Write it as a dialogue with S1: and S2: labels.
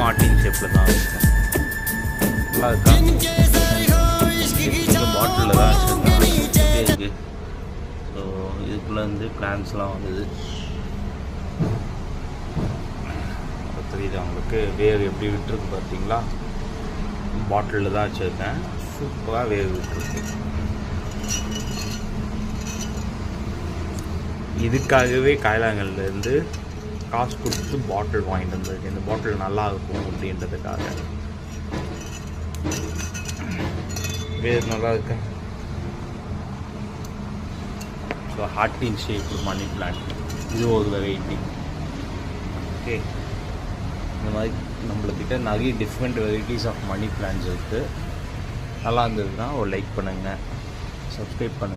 S1: ஹார்ட்டின் ஷேப்பில் தான் இருக்கும். நல்லா இருக்கா? பாட்டிலில் தான் வச்சுருக்காங்க இருக்குது. ஸோ இதுக்குள்ளே வந்து பிளான்ஸ்லாம் வந்தது. தெரியுது அவங்களுக்கு வேர் எப்படி விட்டுருக்கு பார்த்தீங்களா? பாட்டிலில் தான் வச்சுருக்கேன். சூப்பராக வேர் விட்டுருக்கு. இதுக்காகவே காயலாங்கல்லேருந்து காசு கொடுத்து பாட்டில் வாங்கிட்டு வந்திருக்கு. இந்த பாட்டில் நல்லா இருக்கும் அப்படின்றதுக்காக. வேர் நல்லா இருக்கு. ஸோ ஹார்ட்டின் ஷேப் மணி பிளான்ட் இது ஒரு வெரைட்டி. ஓகே, இந்த மாதிரி நம்மளுக்கிட்ட நிறைய different varieties of money plants இருக்குது. நல்லா இருந்ததுன்னா ஒரு லைக் பண்ணுங்கள், சப்ஸ்கிரைப் பண்ணுங்கள்.